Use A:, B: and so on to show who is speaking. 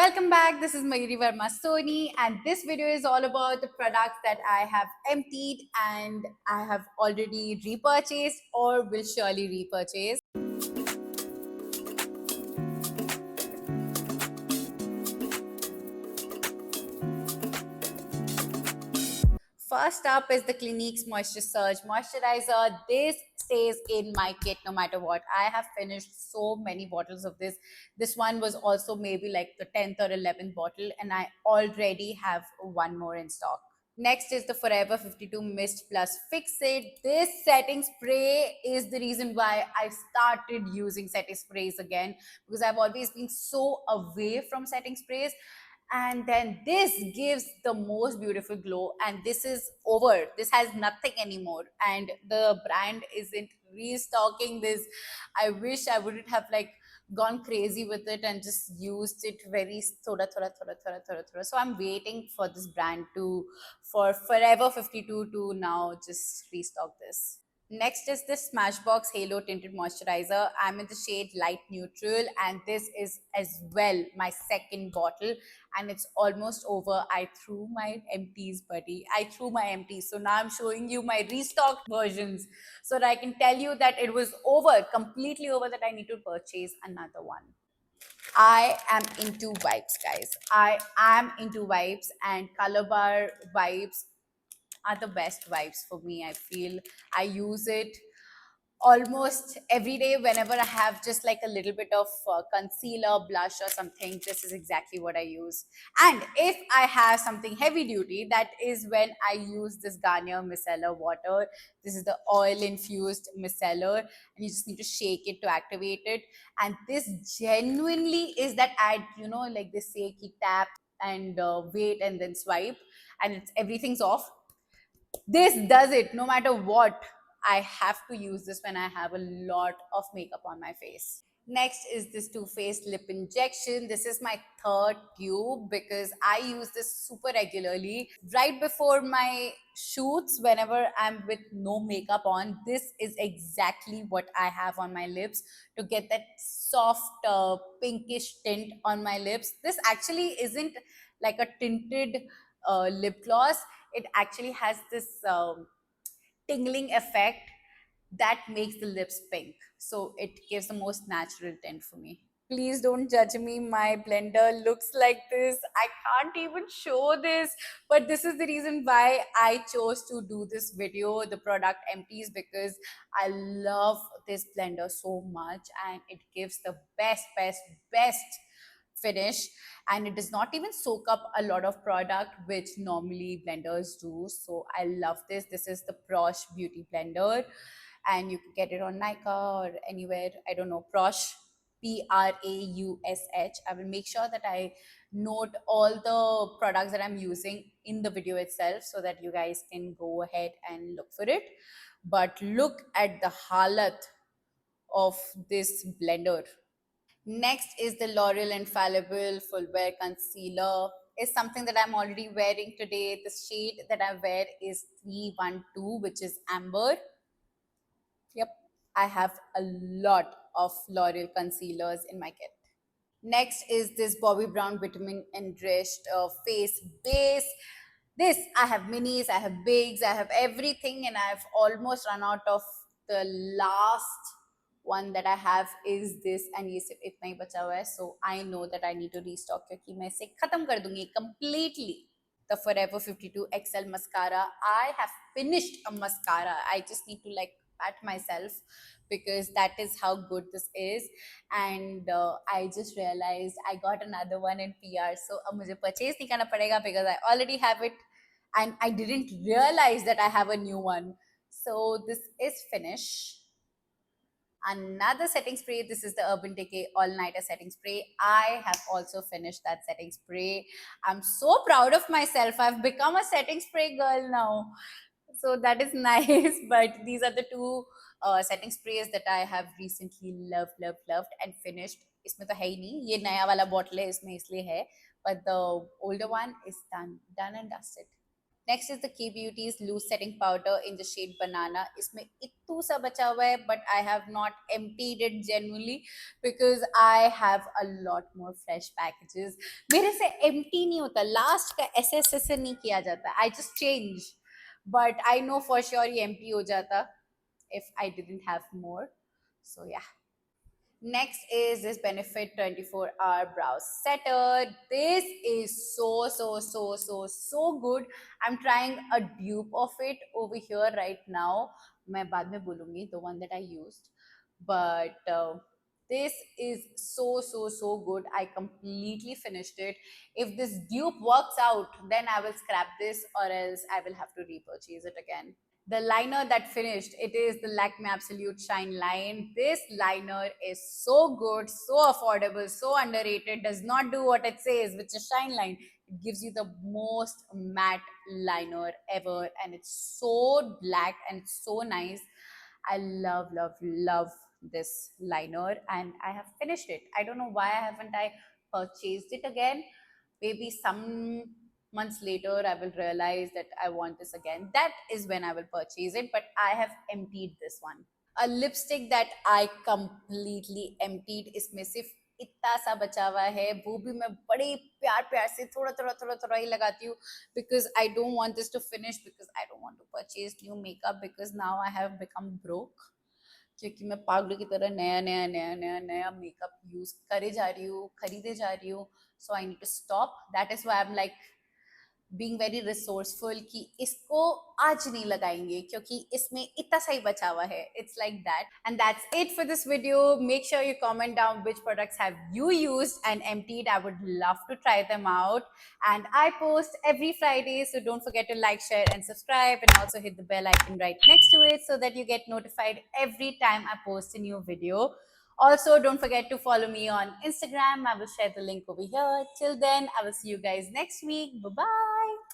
A: Welcome back. This is Mayuri Verma Soni, and this video is all about the products that I have emptied and I have already repurchased or will surely repurchase. First up is the Clinique's Moisture Surge Moisturizer. This stays in my kit no matter what. I have finished so many bottles of this. This one was also maybe like the 10th or 11th bottle, and I already have one more in stock. Next is the Forever 52 Mist Plus Fix It. This setting spray is the reason why I started using setting sprays again, because I've always been so away from setting sprays. And then this gives the most beautiful glow, and this is over. This has nothing anymore, and the brand isn't restocking this. I wish I wouldn't have gone crazy with it and just used it very thoda. So I'm waiting for this brand to, for Forever 52 to now just restock this. Next is this Smashbox Halo Tinted Moisturizer. I'm in the shade Light Neutral, and this is as well my second bottle, and it's almost over. I threw my empties, buddy. I threw my empties. So now I'm showing you my restocked versions so that I can tell you that it was over, completely over, that I need to purchase another one. I am into vibes, guys. I am into vibes, and Color Bar vibes are the best vibes for me. I feel I use it almost every day whenever I have just like a little bit of concealer, blush, or something. This is exactly what I use. And if I have something heavy duty, that is when I use this Garnier micellar water. This is the oil infused micellar, and you just need to shake it to activate it. And this genuinely is that like they say, ki tap and wait and then swipe, and everything's off. This does it no matter what. I have to use this when I have a lot of makeup on my face. Next is this Too Faced lip injection. This is my third tube because I use this super regularly right before my shoots. Whenever I'm with no makeup on, this is exactly what I have on my lips to get that soft pinkish tint on my lips. This actually isn't like a tinted lip gloss. It actually has this tingling effect that makes the lips pink. So it gives the most natural tint for me. Please don't judge me. My blender looks like this. I can't even show this, but this is the reason why I chose to do this video, the product empties, because I love this blender so much, and it gives the best finish, and it does not even soak up a lot of product which normally blenders do. So I love this. This is the Prosh beauty blender, and you can get it on Nykaa or anywhere. I don't know. Prosh, Praush. I will make sure that I note all the products that I'm using in the video itself so that you guys can go ahead and look for it. But look at the halat of this blender. Next is the L'Oreal Infallible Full Wear Concealer. Is something that I'm already wearing today. The shade that I wear is 312, which is amber. Yep, I have a lot of L'Oreal concealers in my kit. Next is this Bobbi Brown Vitamin Enriched Face Base. This, I have minis, I have bigs, I have everything, and I've almost run out of the last one that I have is this, and ये सिर्फ इतना ही बचा हुआ है. So I know that I need to restock क्योंकि मैं इसे खत्म कर दूंगी completely. The Forever 52 XL mascara. I have finished a mascara. I just need to like pat myself because that is how good this is. And I just realized I got another one in PR. So अब मुझे purchase नहीं करना पड़ेगा because I already have it, and I didn't realize that I have a new one. So this is finished. Another setting spray. This is the Urban Decay All Nighter setting spray. I have also finished that setting spray. I'm so proud of myself. I've become a setting spray girl now. So that is nice. But these are the two setting sprays that I have recently loved and finished. इसमें तो है ही नहीं, ये नया वाला bottle है, इसमें इसलिए है, but the older one is done and dusted. Next is the Key Beauty's loose setting powder in the shade Banana. इसमें इत्तू सा बचा हुआ है, but I have not emptied it genuinely because I have a lot more fresh packages. मेरे से empty नहीं होता, last का ऐसे ऐसे से नहीं किया जाता. I just change, but I know for sure ये empty हो जाता if I didn't have more. So yeah. Next is this Benefit 24-hour brow setter. This is so good. I'm trying a dupe of it over here right now. मैं बाद में बोलूँगी the one that I used, but this is so good. I completely finished it. If this dupe works out, then I will scrap this, or else I will have to repurchase it again. The liner that finished, it is the Lakme Absolute Shine line. This liner is so good, so affordable, so underrated, does not do what it says, which is shine line. It gives you the most matte liner ever, and it's so black and so nice. I love this liner, and I have finished it. I don't know why haven't I purchased it again. Maybe some months later I will realize that I want this again. That is when I will purchase it, but I have emptied this one. A lipstick that I completely emptied, इसमें सिर्फ इतना सा बचा हुआ है, वो भी मैं बड़े प्यार प्यार से थोड़ा ही लगाती हूँ, because I don't want this to finish, because I don't want to purchase new makeup, because now I have become broke. क्योंकि मैं पागलों की तरह नया मेकअप यूज करे जा रही हूँ, खरीदे जा रही हूँ. So I need to stop. That is why I'm like being very resourceful कि इसको आज नहीं लगाएंगे क्योंकि इसमें इतना सही बचा हुआ है. It's like that. And that's it for this video. Make sure you comment down which products have you used and emptied. I would love to try them out. And I post every Friday, so don't forget to like, share, and subscribe, and also hit the bell icon right next to it so that you get notified every time I post a new video. Also, don't forget to follow me on Instagram. I will share the link over here. Till then, I will see you guys next week. Bye bye.